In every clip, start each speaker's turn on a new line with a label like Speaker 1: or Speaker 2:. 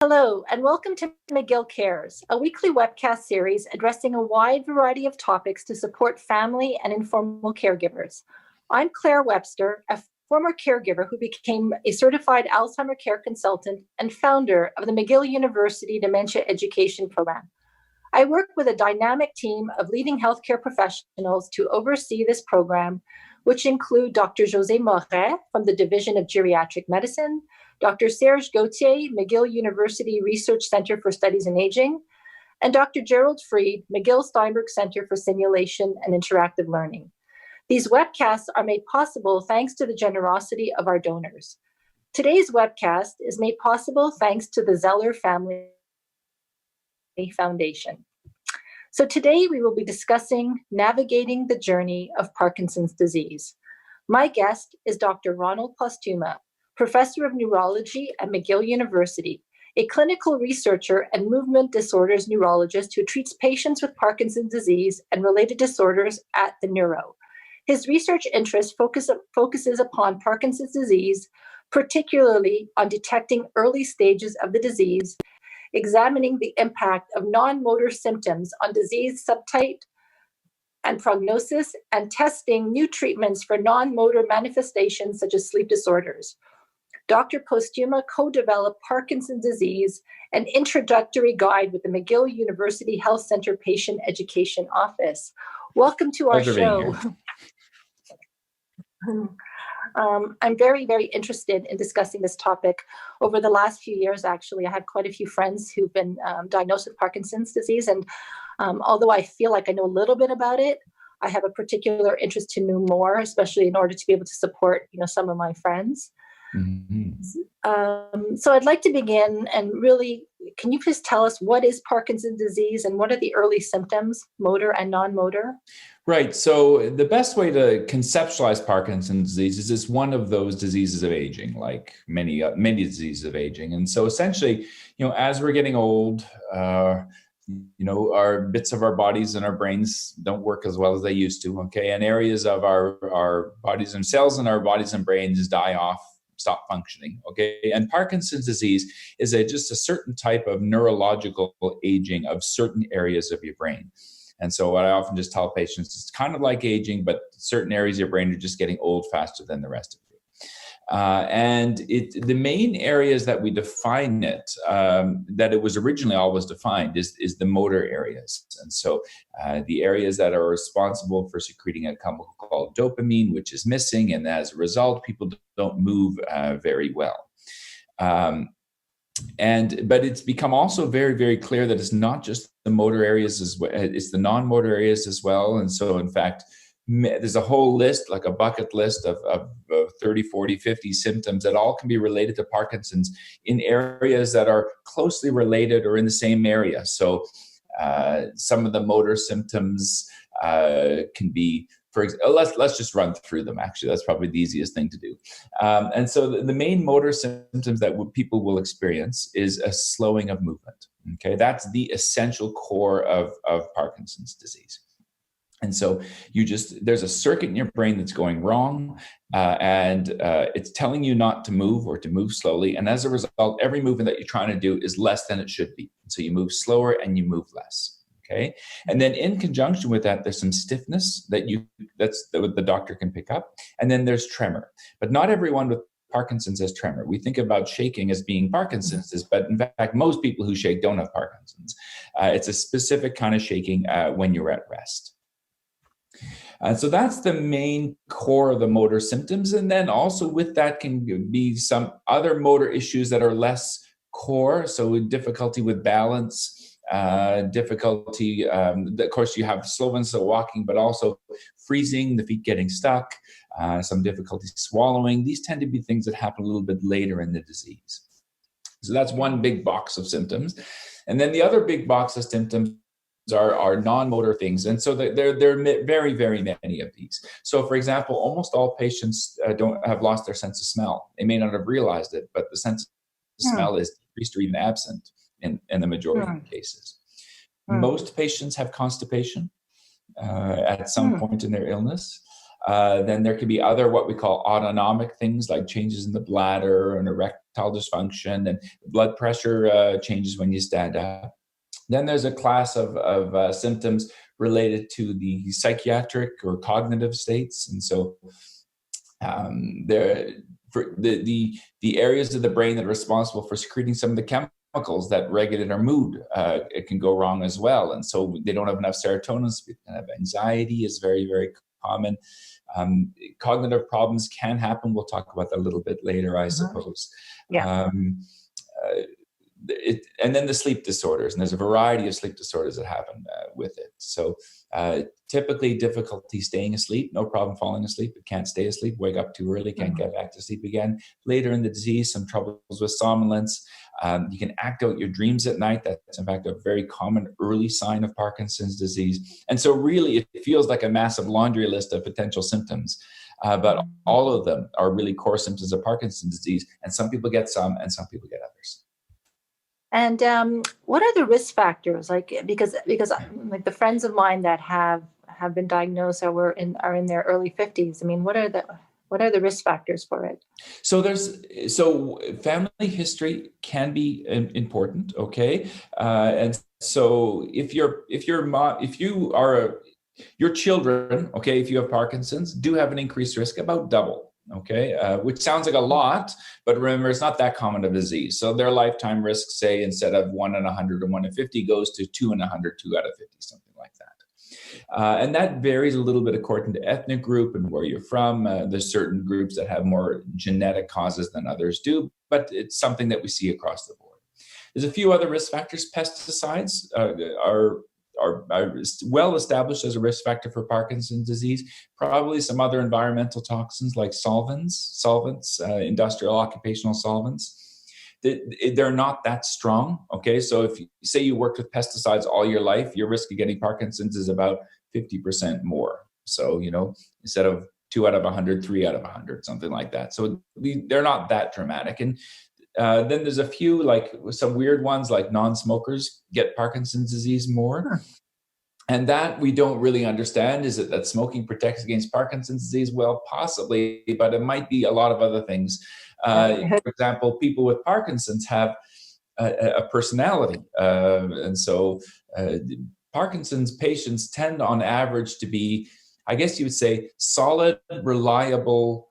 Speaker 1: Hello, and welcome to McGill Cares, a weekly webcast series addressing a wide variety of topics to support family and informal caregivers. I'm Claire Webster, a former caregiver who became a certified Alzheimer care consultant and founder of the McGill University Dementia Education Program. I work with a dynamic team of leading healthcare professionals to oversee this program, which include Dr. José Moret from the Division of Geriatric Medicine, Dr. Serge Gauthier, McGill University Research Center for Studies in Aging, and Dr. Gerald Freed, McGill Steinberg Center for Simulation and Interactive Learning. These webcasts are made possible thanks to the generosity of our donors. Today's webcast is made possible thanks to the Zeller Family Foundation. So today we will be discussing navigating the journey of Parkinson's disease. My guest is Dr. Ronald Postuma, Professor of Neurology at McGill University, a clinical researcher and movement disorders neurologist who treats patients with Parkinson's disease and related disorders at the Neuro. His research interest focuses upon Parkinson's disease, particularly on detecting early stages of the disease, examining the impact of non-motor symptoms on disease subtype and prognosis, and testing new treatments for non-motor manifestations such as sleep disorders. Dr. Postuma co-developed Parkinson's disease, an introductory guide with the McGill University Health Center Patient Education Office. Welcome to our show. I'm very, very interested in discussing this topic. Over the last few years, actually, I have quite a few friends who've been diagnosed with Parkinson's disease. And although I feel like I know a little bit about it, I have a particular interest to know more, especially in order to be able to support, some of my friends. Mm-hmm. So I'd like to begin and really, can you please tell us what is Parkinson's disease and what are the early symptoms, motor and non-motor?
Speaker 2: Right. So the best way to conceptualize Parkinson's disease is it's one of those diseases of aging, like many diseases of aging. And so essentially, as we're getting old, our bits of our bodies and our brains don't work as well as they used to. Okay. And areas of our bodies and cells in our bodies and brains die off, stop functioning. Okay. And Parkinson's disease is just a certain type of neurological aging of certain areas of your brain. And so what I often just tell patients, it's kind of like aging, but certain areas of your brain are just getting old faster than the rest of you. And the main areas that we define it, that it was originally always defined, is the motor areas. And so the areas that are responsible for secreting a chemical called dopamine, which is missing, and as a result, people don't move very well. But it's become also very, very clear that it's not just the motor areas, it's the non-motor areas as well. And so, in fact, there's a whole list, like a bucket list of 30, 40, 50 symptoms that all can be related to Parkinson's in areas that are closely related or in the same area. So some of the motor symptoms can be, for example, let's just run through them. Actually, that's probably the easiest thing to do. And so the main motor symptoms that people will experience is a slowing of movement. Okay, that's the essential core of Parkinson's disease. And so there's a circuit in your brain that's going wrong, and it's telling you not to move or to move slowly. And as a result, every movement that you're trying to do is less than it should be. So you move slower and you move less. Okay. And then in conjunction with that, there's some stiffness that's what the doctor can pick up. And then there's tremor. But not everyone with Parkinson's has tremor. We think about shaking as being Parkinson's, but in fact, most people who shake don't have Parkinson's. It's a specific kind of shaking when you're at rest. So that's the main core of the motor symptoms. And then also with that can be some other motor issues that are less core. So difficulty with balance, difficulty, of course, you have slowness of walking, but also freezing, the feet getting stuck, some difficulty swallowing. These tend to be things that happen a little bit later in the disease. So that's one big box of symptoms. And then the other big box of symptoms are non-motor things. And so there are very, very many of these. So for example, almost all patients have lost their sense of smell. They may not have realized it, but the sense of smell is decreased or even absent in the majority of cases. Most patients have constipation at some point in their illness. Then there can be other what we call autonomic things like changes in the bladder and erectile dysfunction and blood pressure changes when you stand up. Then there's a class of symptoms related to the psychiatric or cognitive states. And so for the areas of the brain that are responsible for secreting some of the chemicals that regulate our mood, it can go wrong as well. And so they don't have enough serotonin. So we can have anxiety is very, very common. Cognitive problems can happen. We'll talk about that a little bit later, I suppose.
Speaker 1: Yeah.
Speaker 2: And then the sleep disorders, and there's a variety of sleep disorders that happen with it. So typically difficulty staying asleep, no problem falling asleep, but can't stay asleep, wake up too early, can't get back to sleep again. Later in the disease, some troubles with somnolence. You can act out your dreams at night. That's in fact a very common early sign of Parkinson's disease. And so really it feels like a massive laundry list of potential symptoms. But all of them are really core symptoms of Parkinson's disease. And some people get some and some people get others.
Speaker 1: And what are the risk factors? Like because like the friends of mine that have been diagnosed or are in their early 50s. I mean, what are the risk factors for it?
Speaker 2: So family history can be important. Okay, and so if your children, okay, if you have Parkinson's, do have an increased risk, about double. Okay, which sounds like a lot, but remember, it's not that common a disease. So their lifetime risk, say, instead of 1 in 100 or 1 in 50, goes to 2 in 100, 2 out of 50, something like that. And that varies a little bit according to ethnic group and where you're from. There's certain groups that have more genetic causes than others do, but it's something that we see across the board. There's a few other risk factors. Pesticides are well established as a risk factor for Parkinson's disease. Probably some other environmental toxins like solvents, industrial occupational solvents. They're not that strong. Okay, so if you say you worked with pesticides all your life, your risk of getting Parkinson's is about 50% more. So, instead of 2 out of 100, 3 out of 100, something like that. So they're not that dramatic. And then there's a few, like some weird ones, like non-smokers get Parkinson's disease more. And that we don't really understand. Is it that smoking protects against Parkinson's disease? Well, possibly, but it might be a lot of other things. For example, people with Parkinson's have a personality. And so Parkinson's patients tend on average to be, I guess you would say, solid, reliable,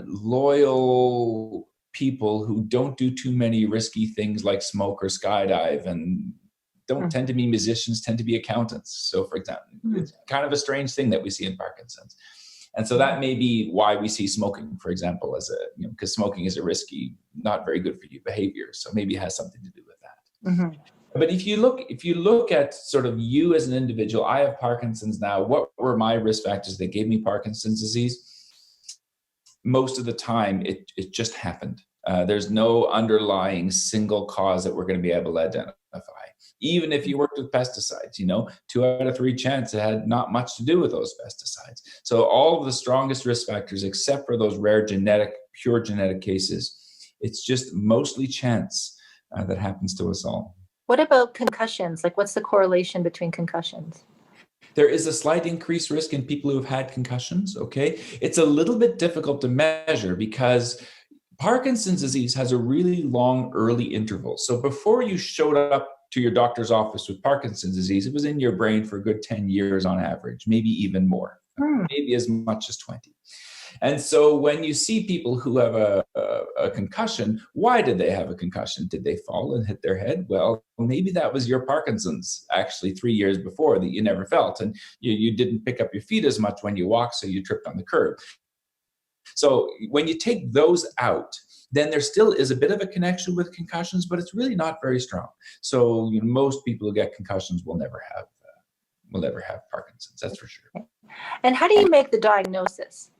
Speaker 2: loyal people who don't do too many risky things like smoke or skydive, and don't tend to be musicians, tend to be accountants. So for example, it's kind of a strange thing that we see in Parkinson's. And so that may be why we see smoking, for example, as because smoking is a risky, not very good for you behavior. So maybe it has something to do with that. Mm-hmm. But if you look at sort of you as an individual, I have Parkinson's now. What were my risk factors that gave me Parkinson's disease? Most of the time, it just happened. There's no underlying single cause that we're going to be able to identify. Even if you worked with pesticides, 2 out of 3 chance it had not much to do with those pesticides. So all of the strongest risk factors, except for those rare pure genetic cases, it's just mostly chance that happens to us all.
Speaker 1: What about concussions? Like, what's the correlation between concussions?
Speaker 2: There is a slight increased risk in people who have had concussions, okay? It's a little bit difficult to measure because Parkinson's disease has a really long early interval. So before you showed up to your doctor's office with Parkinson's disease, it was in your brain for a good 10 years on average, maybe even more, maybe as much as 20. And so when you see people who have a concussion, why did they have a concussion? Did they fall and hit their head? Well, maybe that was your Parkinson's actually 3 years before that you never felt. And you didn't pick up your feet as much when you walked, so you tripped on the curb. So when you take those out, then there still is a bit of a connection with concussions, but it's really not very strong. So most people who get concussions will never have Parkinson's, that's for sure.
Speaker 1: And how do you make the diagnosis?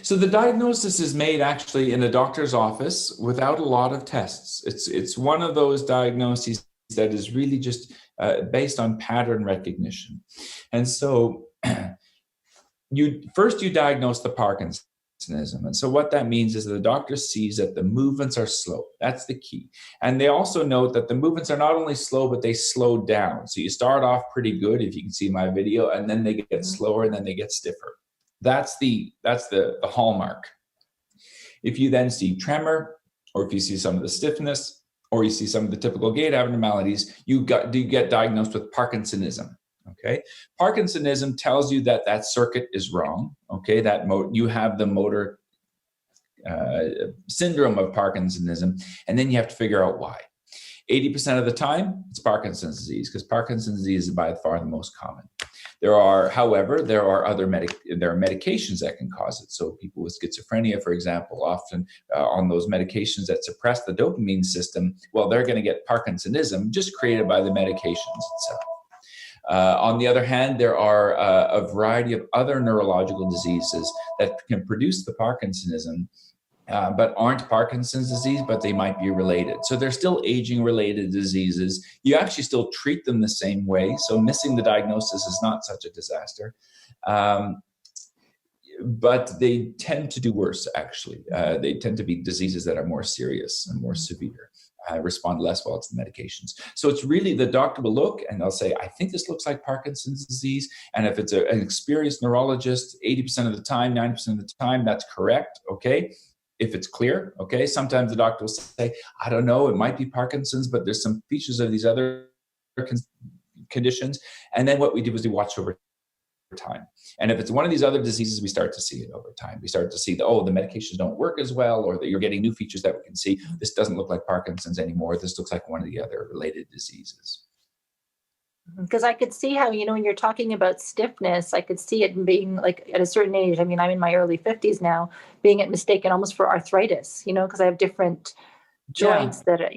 Speaker 2: So the diagnosis is made actually in a doctor's office without a lot of tests. It's one of those diagnoses that is really just based on pattern recognition. And so you diagnose the Parkinsonism. And so what that means is that the doctor sees that the movements are slow. That's the key. And they also note that the movements are not only slow, but they slow down. So you start off pretty good, if you can see my video, and then they get slower and then they get stiffer. That's the hallmark. If you then see tremor, or if you see some of the stiffness, or you see some of the typical gait abnormalities, you get diagnosed with Parkinsonism. Okay, Parkinsonism tells you that that circuit is wrong. Okay, that you have the motor syndrome of Parkinsonism, and then you have to figure out why. 80% of the time, it's Parkinson's disease, because Parkinson's disease is by far the most common. However, there are medications that can cause it. So people with schizophrenia, for example, often on those medications that suppress the dopamine system, well, they're going to get Parkinsonism just created by the medications itself. On the other hand, there are a variety of other neurological diseases that can produce the Parkinsonism, but aren't Parkinson's disease, but they might be related. So they're still aging-related diseases. You actually still treat them the same way. So missing the diagnosis is not such a disaster. But they tend to do worse, actually. They tend to be diseases that are more serious and more severe. Respond less well to the medications. So it's really, the doctor will look and they'll say, I think this looks like Parkinson's disease. And if it's an experienced neurologist, 80% of the time, 90% of the time, that's correct, okay? If it's clear, okay? Sometimes the doctor will say, I don't know, it might be Parkinson's, but there's some features of these other conditions. And then what we do is we watch over time. And if it's one of these other diseases, we start to see it over time. We start to see that, the medications don't work as well, or that you're getting new features that we can see. This doesn't look like Parkinson's anymore. This looks like one of the other related diseases.
Speaker 1: Because I could see how, when you're talking about stiffness, I could see it being like at a certain age. I mean, I'm in my early 50s now, being mistaken almost for arthritis, because I have different joints that are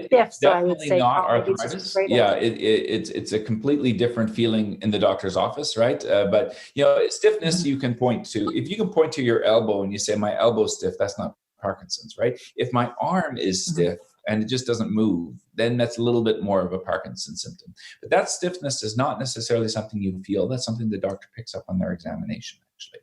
Speaker 1: stiff. So I would say
Speaker 2: not arthritis. It's a completely different feeling in the doctor's office, right? But stiffness, you can point to. If you can point to your elbow and you say my elbow's stiff, that's not Parkinson's, right? If my arm is stiff and it just doesn't move, then that's a little bit more of a Parkinson's symptom. But that stiffness is not necessarily something you feel. That's something the doctor picks up on their examination, actually.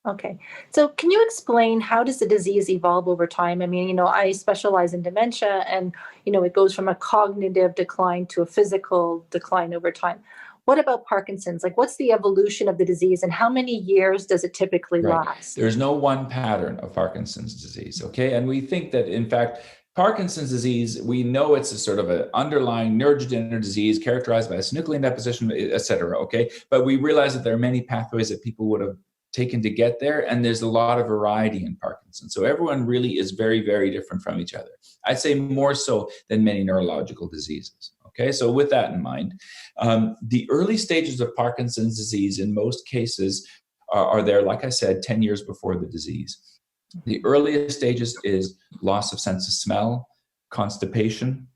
Speaker 1: Okay. So can you explain, how does the disease evolve over time? I mean, I specialize in dementia, and, it goes from a cognitive decline to a physical decline over time. What about Parkinson's? Like, what's the evolution of the disease, and how many years does it typically last?
Speaker 2: There's no one pattern of Parkinson's disease, okay? And we think that, in fact, Parkinson's disease, we know it's a sort of an underlying neurodegenerative disease characterized by a synuclein deposition, et cetera, okay? But we realize that there are many pathways that people would have taken to get there, and there's a lot of variety in Parkinson's. So everyone really is very, very different from each other. I'd say more so than many neurological diseases. Okay, so with that in mind, the early stages of Parkinson's disease in most cases are there, like I said, 10 years before the disease. The earliest stages is loss of sense of smell, constipation.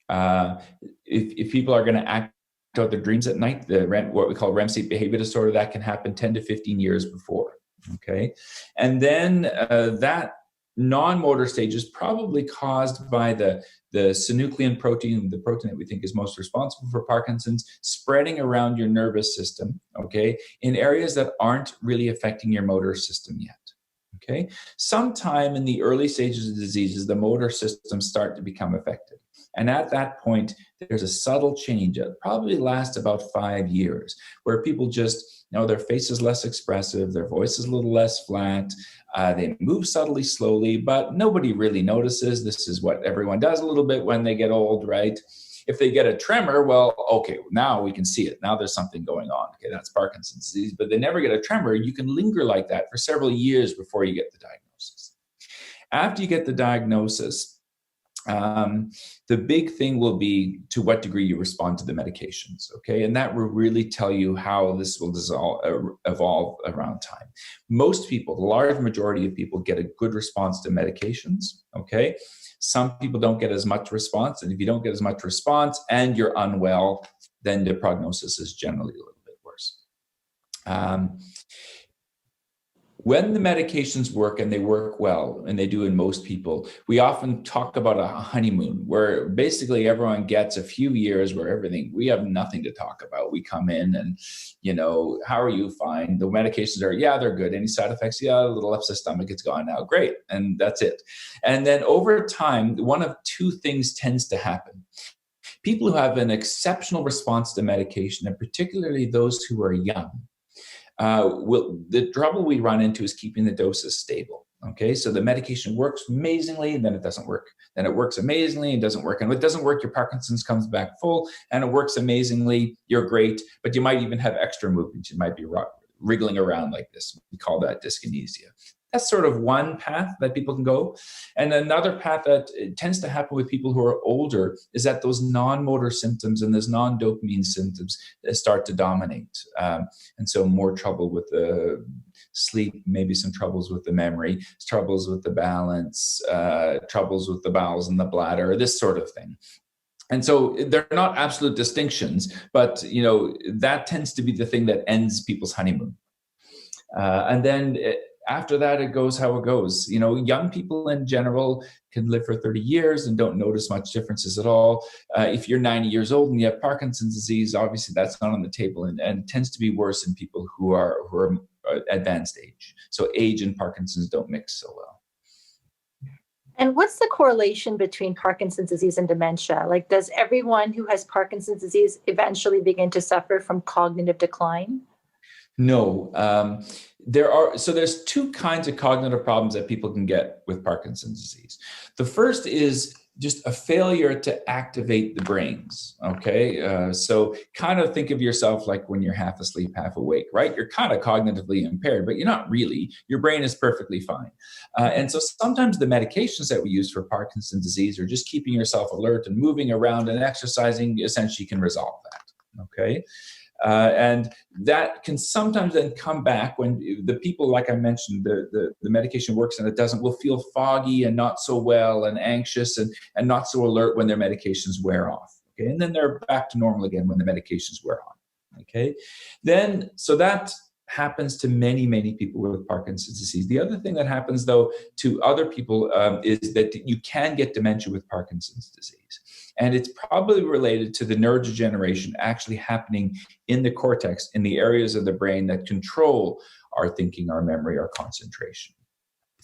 Speaker 2: If people are going to act out their dreams at night, what we call REM sleep behavior disorder, that can happen 10 to 15 years before. Okay, and then that non-motor stage is probably caused by the synuclein protein, the protein that we think is most responsible for Parkinson's, spreading around your nervous system, okay, in areas that aren't really affecting your motor system yet. Okay, sometime in the early stages of diseases, the motor systems start to become affected. And at that point, there's a subtle change that probably lasts about 5 years, where people just, their face is less expressive, their voice is a little less flat, they move subtly, slowly, but nobody really notices. This is what everyone does a little bit when they get old, right? If they get a tremor, well, okay, now we can see it. Now there's something going on. Okay, that's Parkinson's disease. But they never get a tremor. You can linger like that for several years before you get the diagnosis. After you get the diagnosis, the big thing will be to what degree you respond to the medications, okay? And that will really tell you how this will evolve around time. Most people, the large majority of people, get a good response to medications, okay? Some people don't get as much response, and if you don't get as much response and you're unwell, then the prognosis is generally a little bit worse. When the medications work, and they work well, and they do in most people, we often talk about a honeymoon, where basically everyone gets a few years where we have nothing to talk about. We come in and, how are you? Fine. The medications are, they're good. Any side effects? Yeah, a little upset stomach, it's gone now. Great. And that's it. And then over time, one of two things tends to happen. People who have an exceptional response to medication, and particularly those who are young, the trouble we run into is keeping the doses stable. Okay, so the medication works amazingly, and then it doesn't work. Then it works amazingly and doesn't work. And when it doesn't work, your Parkinson's comes back full, and it works amazingly. You're great, but you might even have extra movements. You might be wriggling around like this. We call that dyskinesia. That's sort of one path that people can go. And another path that tends to happen with people who are older is that those non-motor symptoms and those non-dopamine symptoms start to dominate. And so more trouble with the sleep, maybe some troubles with the memory, troubles with the balance, troubles with the bowels and the bladder, this sort of thing. And so they're not absolute distinctions, but that tends to be the thing that ends people's honeymoon. And then after that, it goes how it goes. Young people in general can live for 30 years and don't notice much differences at all. If you're 90 years old and you have Parkinson's disease, obviously that's not on the table, and tends to be worse in people who are advanced age. So age and Parkinson's don't mix so well.
Speaker 1: And what's the correlation between Parkinson's disease and dementia? Like, does everyone who has Parkinson's disease eventually begin to suffer from cognitive decline?
Speaker 2: No. There's two kinds of cognitive problems that people can get with Parkinson's disease. The first is just a failure to activate the brains, okay? So kind of think of yourself like when you're half asleep, half awake, right? You're kind of cognitively impaired, but you're not really. Your brain is perfectly fine. And so sometimes the medications that we use for Parkinson's disease are just keeping yourself alert and moving around and exercising essentially can resolve that, okay? And that can sometimes then come back when the people, like I mentioned, the medication works and it doesn't, will feel foggy and not so well and anxious and not so alert when their medications wear off. Okay. And then they're back to normal again when the medications wear on. Okay. Then, so that happens to many, many people with Parkinson's disease. The other thing that happens, though, to other people is that you can get dementia with Parkinson's disease. And it's probably related to the neurodegeneration actually happening in the cortex, in the areas of the brain that control our thinking, our memory, our concentration.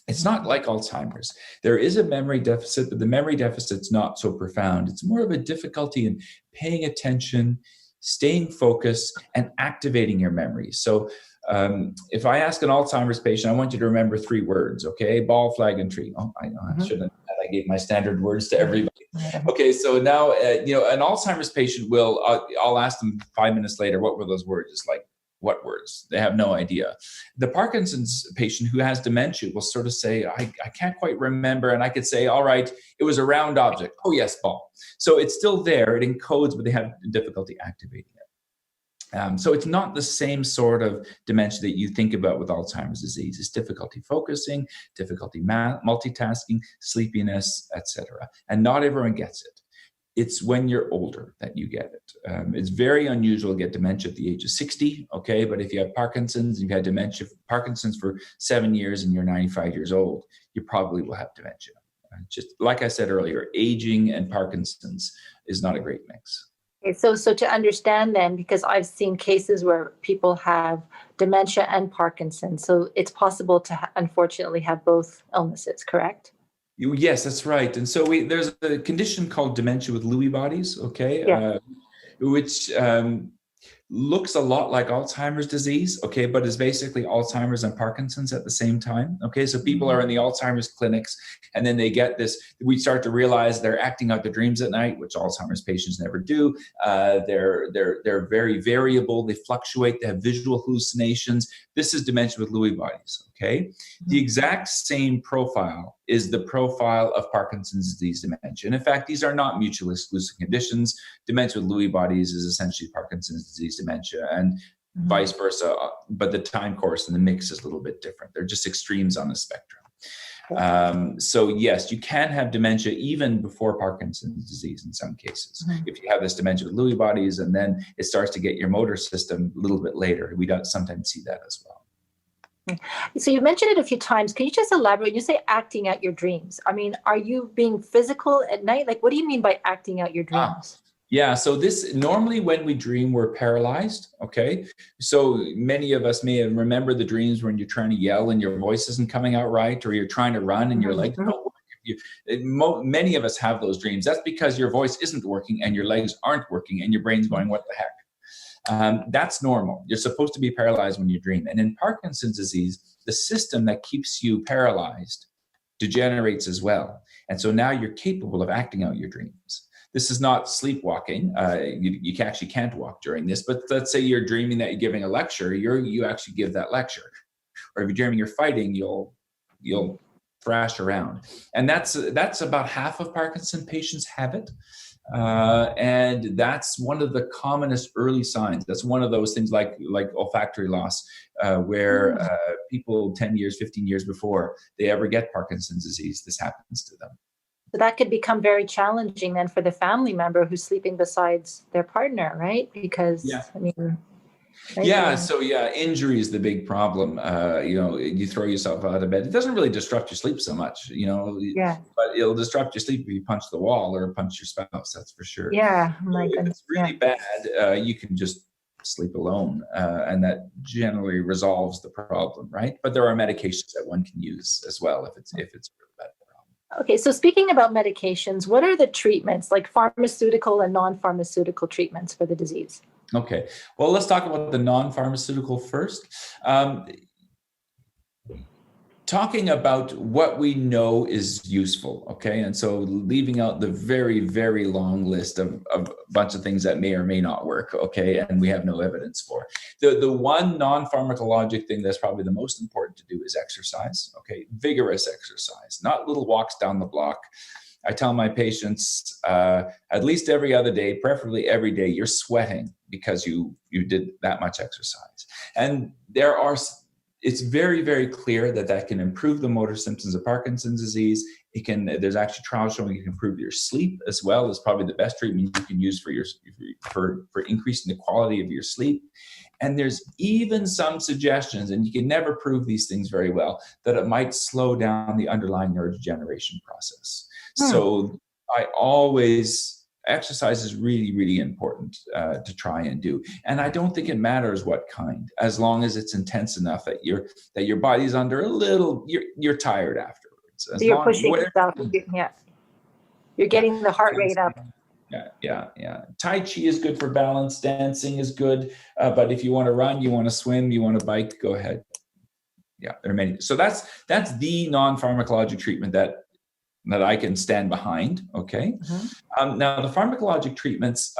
Speaker 2: It's not like Alzheimer's. There is a memory deficit, but the memory deficit's not so profound. It's more of a difficulty in paying attention, staying focused, and activating your memory. So if I ask an Alzheimer's patient, I want you to remember 3 words, okay? Ball, flag, and tree. Oh, I know, I shouldn't have. I gave my standard words to everybody. Okay, so now, an Alzheimer's patient will, I'll ask them 5 minutes later, what were those words? It's like, what words? They have no idea. The Parkinson's patient who has dementia will sort of say, I can't quite remember. And I could say, all right, it was a round object. Oh, yes, ball. So it's still there. It encodes, but they have difficulty activating it. So it's not the same sort of dementia that you think about with Alzheimer's disease. It's difficulty focusing, difficulty multitasking, sleepiness, etc. And not everyone gets it. It's when you're older that you get it. It's very unusual to get dementia at the age of 60, okay? But if you have Parkinson's, you've had dementia, Parkinson's for 7 years and you're 95 years old, you probably will have dementia. Just like I said earlier, aging and Parkinson's is not a great mix.
Speaker 1: Okay, so to understand then, because I've seen cases where people have dementia and Parkinson's, so it's possible to unfortunately have both illnesses, correct?
Speaker 2: Yes, that's right. And so there's a condition called dementia with Lewy bodies, okay,
Speaker 1: Yeah.
Speaker 2: which looks a lot like Alzheimer's disease, okay, but is basically Alzheimer's and Parkinson's at the same time, okay? So people are in the Alzheimer's clinics, and then they get this, we start to realize they're acting out their dreams at night, which Alzheimer's patients never do. They're very variable, they fluctuate, they have visual hallucinations. This is dementia with Lewy bodies, okay? The exact same profile is the profile of Parkinson's disease dementia. And in fact, these are not mutually exclusive conditions. Dementia with Lewy bodies is essentially Parkinson's disease dementia, and vice versa, but the time course and the mix is a little bit different. They're just extremes on the spectrum. So yes, you can have dementia even before Parkinson's disease in some cases. If you have this dementia with Lewy bodies, and then it starts to get your motor system a little bit later. We don't sometimes see that as well.
Speaker 1: So you mentioned it a few times. Can you just elaborate? You say acting out your dreams. I mean, are you being physical at night? Like, what do you mean by acting out your dreams?
Speaker 2: Yeah, so this, normally when we dream, we're paralyzed, okay? So many of us may remember the dreams when you're trying to yell and your voice isn't coming out right, or you're trying to run and your legs don't work. Many of us have those dreams. That's because your voice isn't working and your legs aren't working and your brain's going, what the heck? That's normal. You're supposed to be paralyzed when you dream. And in Parkinson's disease, the system that keeps you paralyzed degenerates as well. And so now you're capable of acting out your dreams. This is not sleepwalking. You actually can't walk during this, but let's say you're dreaming that you're giving a lecture, you actually give that lecture. Or if you're dreaming you're fighting, you'll thrash around. And that's about half of Parkinson patients have it. And that's one of the commonest early signs. That's one of those things like olfactory loss, where people 10 years, 15 years before they ever get Parkinson's disease, this happens to them.
Speaker 1: So that could become very challenging then for the family member who's sleeping besides their partner, right? Because, I mean...
Speaker 2: Right? So injury is the big problem. You throw yourself out of bed. It doesn't really disrupt your sleep so much, but it'll disrupt your sleep if you punch the wall or punch your spouse, that's for sure.
Speaker 1: Yeah, my goodness.
Speaker 2: If it's really bad, you can just sleep alone, and that generally resolves the problem, right? But there are medications that one can use as well if it's really bad.
Speaker 1: Okay, so speaking about medications, what are the treatments, like pharmaceutical and non-pharmaceutical treatments for the disease?
Speaker 2: Okay, well, let's talk about the non-pharmaceutical first. Talking about what we know is useful, okay? And so leaving out the very, very long list of a bunch of things that may or may not work, okay? And we have no evidence for. The one non-pharmacologic thing that's probably the most important to do is exercise, okay? Vigorous exercise, not little walks down the block. I tell my patients at least every other day, preferably every day, you're sweating because you did that much exercise. And it's very, very clear that can improve the motor symptoms of Parkinson's disease. There's actually trials showing it can improve your sleep as well. It's probably the best treatment you can use for increasing the quality of your sleep. And there's even some suggestions, and you can never prove these things very well, that it might slow down the underlying neurodegeneration process. So exercise is really, really important to try and do. And I don't think it matters what kind, as long as it's intense enough that your body's under a little, you're tired afterwards.
Speaker 1: So you're pushing yourself. You're getting the heart rate up.
Speaker 2: Yeah. Tai Chi is good for balance. Dancing is good. But if you want to run, you want to swim, you want to bike, go ahead. Yeah, there are many. So that's the non-pharmacologic treatment that I can stand behind, okay? Mm-hmm. Now, the pharmacologic treatments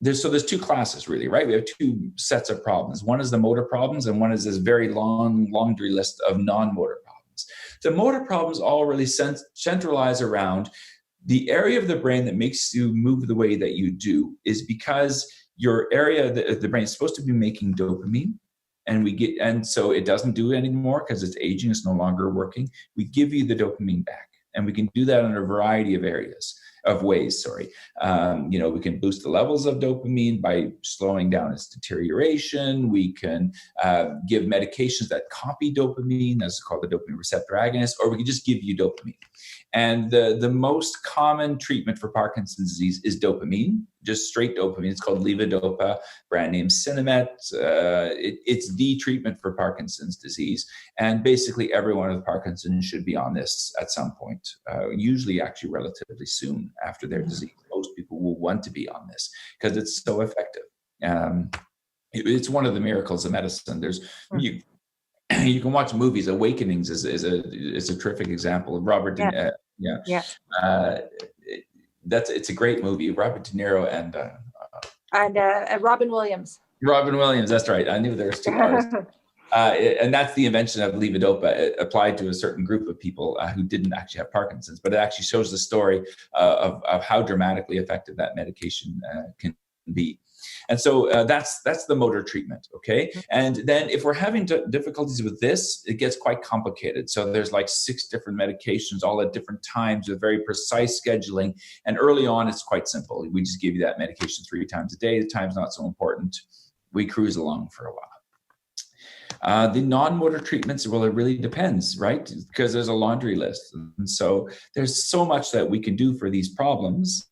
Speaker 2: there's two classes really, right? We have two sets of problems. One is the motor problems, and one is this very long laundry list of non-motor problems. The motor problems all really centralize around the area of the brain that makes you move the way that you do is because your area of the brain is supposed to be making dopamine. And so it doesn't do it anymore because it's aging, it's no longer working. We give you the dopamine back, and we can do that in a variety of ways. We can boost the levels of dopamine by slowing down its deterioration. We can give medications that copy dopamine, that's called the dopamine receptor agonist, or we can just give you dopamine. And the most common treatment for Parkinson's disease is dopamine, just straight dopamine. It's called levodopa, brand name Sinemet. It's the treatment for Parkinson's disease. And basically everyone with Parkinson's should be on this at some point, usually actually relatively soon after their disease. Most people will want to be on this because it's so effective. It's one of the miracles of medicine. You can watch movies. Awakenings is a terrific example of Robert. It's a great movie. Robert De Niro and
Speaker 1: Robin Williams.
Speaker 2: Robin Williams, that's right. I knew there was two artists. And that's the invention of levodopa applied to a certain group of people who didn't actually have Parkinson's, but it actually shows the story of how dramatically effective that medication can be. And so that's the motor treatment, okay? And then if we're having difficulties with this, it gets quite complicated. So there's like 6 different medications all at different times with very precise scheduling. And early on, it's quite simple. We just give you that medication 3 times a day. The time's not so important. We cruise along for a while. The non-motor treatments, well, it really depends, right? Because there's a laundry list. And so there's so much that we can do for these problems.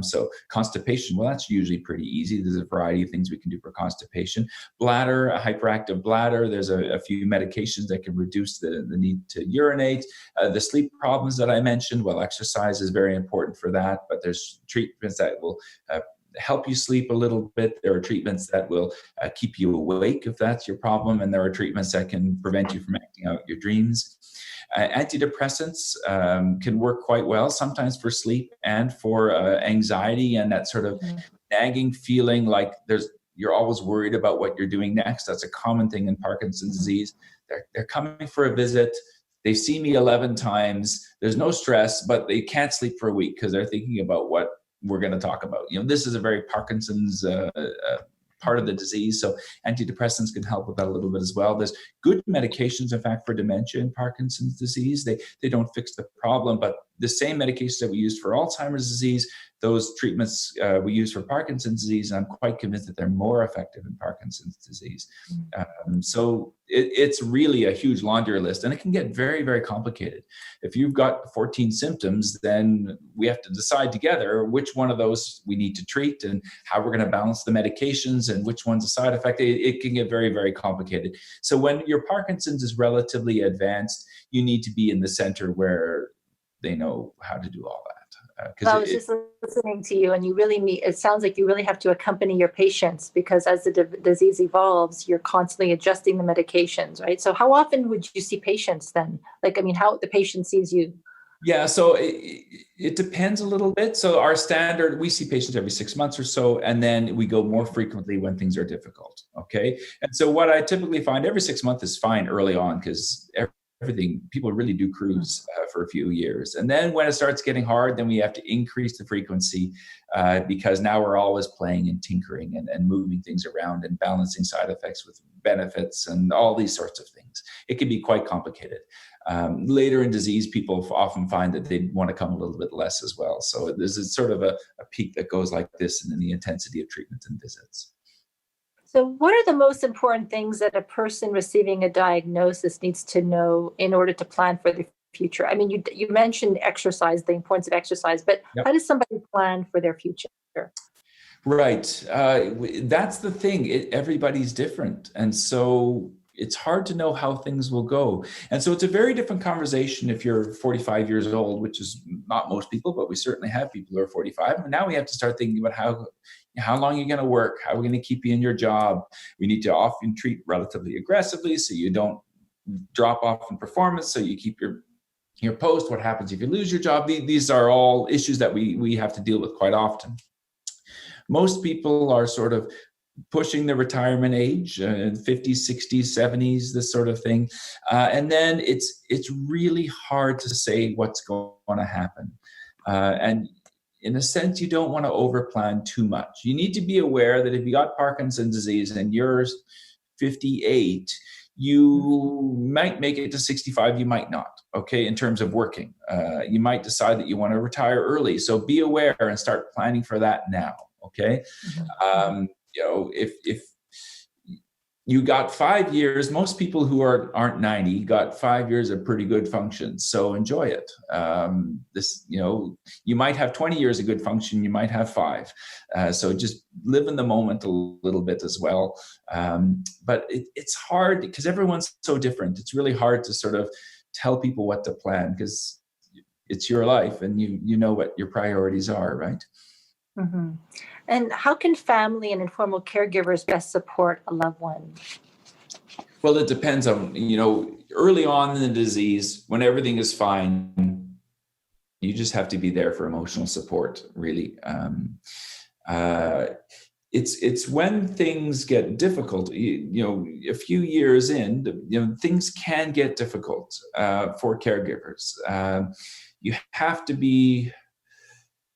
Speaker 2: So constipation, well, that's usually pretty easy. There's a variety of things we can do for constipation. Bladder, a hyperactive bladder, there's a few medications that can reduce the need to urinate. The sleep problems that I mentioned, well, exercise is very important for that, but there's treatments that will help you sleep a little bit. There are treatments that will keep you awake if that's your problem, and there are treatments that can prevent you from acting out your dreams. Antidepressants can work quite well, sometimes for sleep and for anxiety and that sort of nagging feeling like you're always worried about what you're doing next. That's a common thing in Parkinson's disease. They're coming for a visit. They've seen me 11 times. There's no stress, but they can't sleep for a week because they're thinking about what we're going to talk about. This is a very Parkinson's part of the disease. So antidepressants can help with that a little bit as well. There's good medications, in fact, for dementia and Parkinson's disease. They don't fix the problem, but the same medications that we use for Alzheimer's disease, those treatments we use for Parkinson's disease, and I'm quite convinced that they're more effective in Parkinson's disease. So it's really a huge laundry list, and it can get very, very complicated. If you've got 14 symptoms, then we have to decide together which one of those we need to treat and how we're going to balance the medications and which one's a side effect. It can get very, very complicated. So when your Parkinson's is relatively advanced, you need to be in the center where they know how to do all that.
Speaker 1: I was just listening to you, and it sounds like you really have to accompany your patients, because as the disease evolves, you're constantly adjusting the medications, right? So how often would you see patients then? How the patient sees you?
Speaker 2: Yeah, so it depends a little bit. So our standard, we see patients every 6 months or so, and then we go more frequently when things are difficult, okay? And so what I typically find, every 6 months is fine early on, because people really do cruise for a few years. And then when it starts getting hard, then we have to increase the frequency because now we're always playing and tinkering and moving things around and balancing side effects with benefits and all these sorts of things. It can be quite complicated. Later in disease, people often find that they want to come a little bit less as well. So there's sort of a peak that goes like this, and then the intensity of treatment and visits.
Speaker 1: So what are the most important things that a person receiving a diagnosis needs to know in order to plan for the future? I mean, you mentioned exercise, the importance of exercise, but How does somebody plan for their future?
Speaker 2: Right. That's the thing. Everybody's different. And so it's hard to know how things will go. And so it's a very different conversation if you're 45 years old, which is not most people, but we certainly have people who are 45. And now we have to start thinking about how long you're going to work, how we're going to keep you in your job. We need to often treat relatively aggressively so you don't drop off in performance, so you keep your post. What happens if you lose your job? These are all issues that we have to deal with quite often. Most people are sort of pushing the retirement age, 50s, 60s, 70s, this sort of thing. And then it's really hard to say what's going to happen. And in a sense, you don't want to overplan too much. You need to be aware that if you got Parkinson's disease and you're 58, you might make it to 65, you might not, okay, in terms of working. You might decide that you want to retire early. So be aware and start planning for that now, okay? If you got 5 years, most people who aren't 90 got 5 years of pretty good function. So enjoy it. You might have 20 years of good function, you might have 5. So just live in the moment a little bit as well. But it's hard because everyone's so different. It's really hard to sort of tell people what to plan because it's your life and you know what your priorities are, right?
Speaker 1: Mm-hmm. And how can family and informal caregivers best support a loved one?
Speaker 2: Well, it depends on, early on in the disease, when everything is fine, you just have to be there for emotional support, really. It's when things get difficult, a few years in, things can get difficult for caregivers.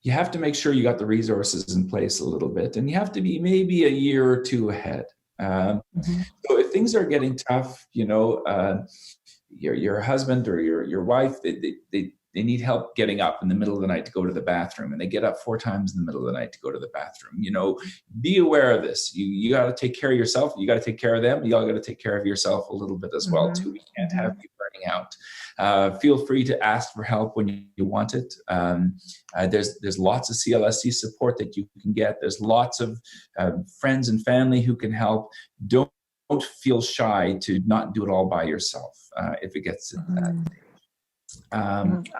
Speaker 2: You have to make sure you got the resources in place a little bit, and you have to be maybe a year or two ahead. So if things are getting tough, your husband or your wife, they need help getting up in the middle of the night to go to the bathroom, and they get up 4 times in the middle of the night to go to the bathroom. Be aware of this. You got to take care of yourself. You got to take care of them. You all got to take care of yourself a little bit as well too. We can't have you burning out. Feel free to ask for help when you want it. There's lots of CLSC support that you can get. There's lots of friends and family who can help. Don't feel shy to not do it all by yourself if it gets to that stage.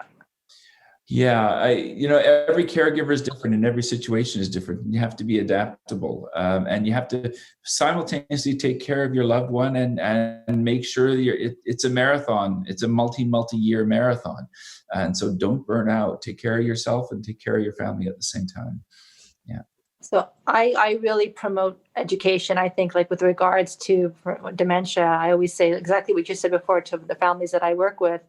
Speaker 2: Yeah, every caregiver is different and every situation is different. You have to be adaptable, and you have to simultaneously take care of your loved one and make sure that it's a marathon. It's a multi-year marathon. And so don't burn out. Take care of yourself and take care of your family at the same time. Yeah.
Speaker 1: So I really promote education. I think, like, with regards to dementia, I always say exactly what you said before to the families that I work with.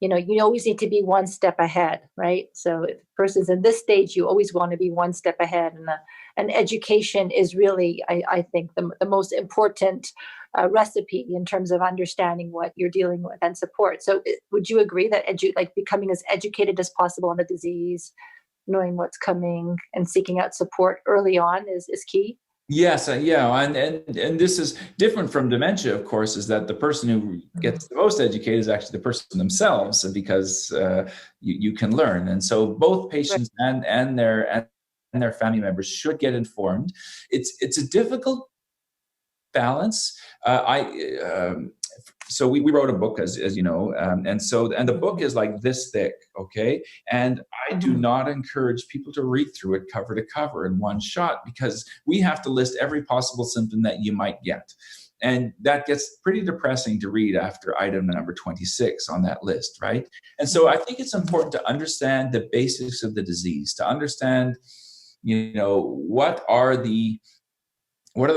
Speaker 1: You always need to be one step ahead, right? So if a person's in this stage, you always want to be one step ahead. And education is really, I think, the most important recipe in terms of understanding what you're dealing with and support. So would you agree that like becoming as educated as possible on the disease, knowing what's coming and seeking out support early on is key?
Speaker 2: Yes, yeah, and this is different from dementia, of course, is that the person who gets the most educated is actually the person themselves, because you can learn, and so both
Speaker 1: Right.
Speaker 2: patients and their family members should get informed. It's a difficult balance. So we wrote a book, as you know, and the book is like this thick, okay? And I do not encourage people to read through it cover to cover in one shot, because we have to list every possible symptom that you might get. And that gets pretty depressing to read after item number 26 on that list, right? And so I think it's important to understand the basics of the disease, to understand, what are the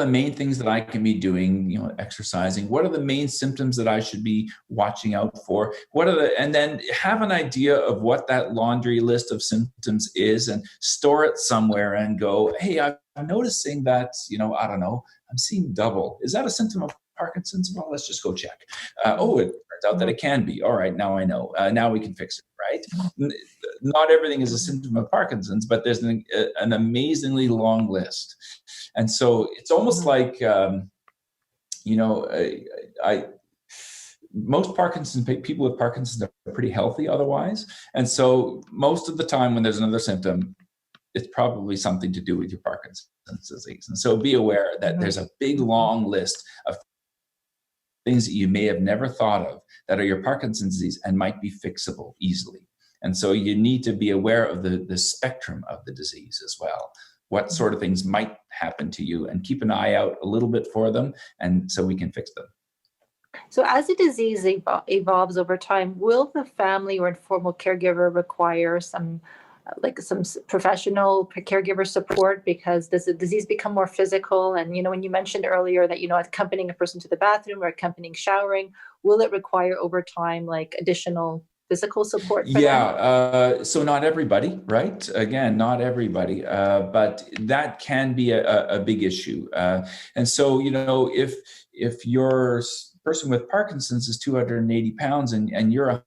Speaker 2: main things that I can be doing, exercising? What are the main symptoms that I should be watching out for? And then have an idea of what that laundry list of symptoms is, and store it somewhere and go, hey, I'm noticing that, I don't know, I'm seeing double. Is that a symptom of Parkinson's? Well, let's just go check. It turns out that it can be. All right, now I know. Now we can fix it, right? Not everything is a symptom of Parkinson's, but there's an amazingly long list. And so it's almost like, most people with Parkinson's are pretty healthy otherwise. And so most of the time when there's another symptom, it's probably something to do with your Parkinson's disease. And so be aware that there's a big, long list of things that you may have never thought of that are your Parkinson's disease and might be fixable easily. And so you need to be aware of the spectrum of the disease as well. What sort of things might happen to you, and keep an eye out a little bit for them, and so we can fix them.
Speaker 1: So as the disease evolves over time, will the family or informal caregiver require some professional caregiver support, because does the disease become more physical? And, when you mentioned earlier that, accompanying a person to the bathroom or accompanying showering, will it require over time, like, additional physical support for them?
Speaker 2: So not everybody, right? Again, not everybody, but that can be a big issue. And so, if your person with Parkinson's is 280 pounds and you're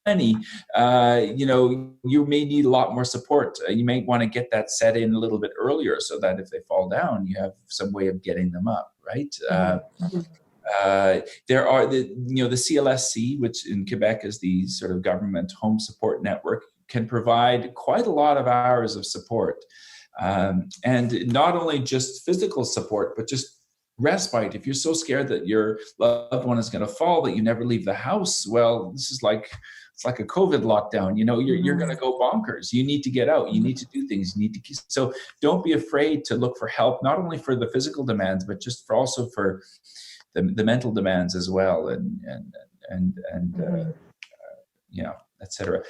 Speaker 2: 20, you may need a lot more support. You may want to get that set in a little bit earlier, so that if they fall down, you have some way of getting them up, right? There are the CLSC, which in Quebec is the sort of government home support network, can provide quite a lot of hours of support. And not only just physical support, but just respite. If you're so scared that your loved one is going to fall that you never leave the house, well, it's like a COVID lockdown. You're going to go bonkers. You need to get out. You need to do things. So don't be afraid to look for help, not only for the physical demands, but just also for the mental demands as well, etc.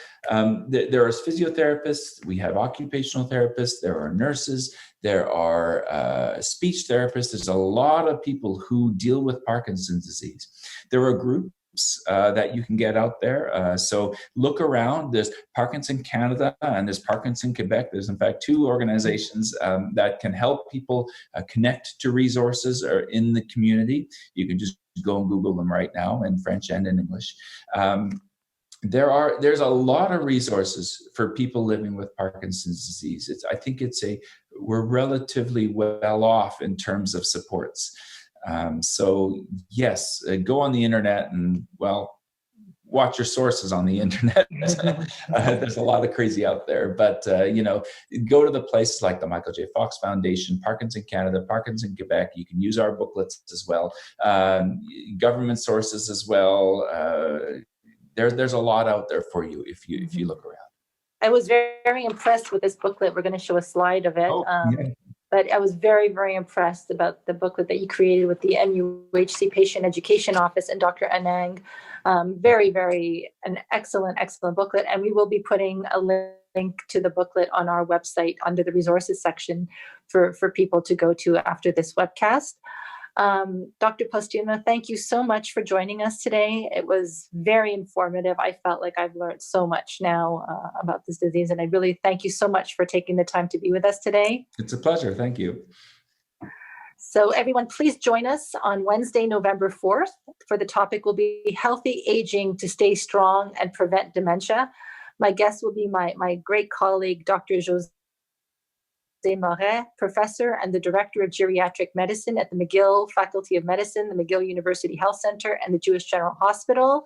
Speaker 2: There are physiotherapists, we have occupational therapists, there are nurses, there are speech therapists. There's a lot of people who deal with Parkinson's disease. There are groups that you can get out there. So look around. There's Parkinson Canada and there's Parkinson Quebec. There's in fact 2 organizations that can help people connect to resources or in the community. You can just go and Google them right now in French and in English. There's a lot of resources for people living with Parkinson's disease. I think we're relatively well off in terms of supports. So yes, go on the internet and, watch your sources on the internet. There's a lot of crazy out there, but go to the places like the Michael J. Fox Foundation, Parkinson Canada, Parkinson Quebec. You can use our booklets as well, government sources as well. There's a lot out there for you if you look around.
Speaker 1: I was very, very impressed with this booklet. We're going to show a slide of it.
Speaker 2: Yeah.
Speaker 1: But I was very, very impressed about the booklet that you created with the MUHC Patient Education Office and Dr. Anang. Very, very an excellent, excellent booklet. And we will be putting a link to the booklet on our website under the resources section for people to go to after this webcast. Dr. Postuma, thank you so much for joining us today. It was very informative. I felt like I've learned so much now about this disease, and I really thank you so much for taking the time to be with us today.
Speaker 2: It's a pleasure. Thank you.
Speaker 1: So everyone, please join us on Wednesday, November 4th, for the topic will be Healthy Aging to Stay Strong and Prevent Dementia. My guest will be my great colleague, Dr. José Moret, professor and the director of geriatric medicine at the McGill Faculty of Medicine, the McGill University Health Center, and the Jewish General Hospital.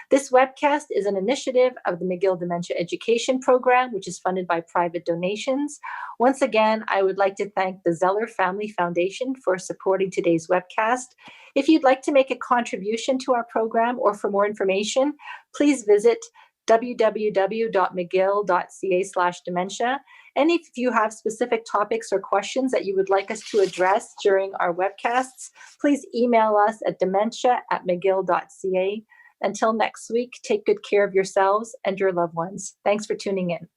Speaker 1: This webcast is an initiative of the McGill Dementia Education Program, which is funded by private donations. Once again, I would like to thank the Zeller Family Foundation for supporting today's webcast. If you'd like to make a contribution to our program or for more information, please visit www.mcgill.ca/dementia. And if you have specific topics or questions that you would like us to address during our webcasts, please email us at dementia@mcgill.ca. Until next week, take good care of yourselves and your loved ones. Thanks for tuning in.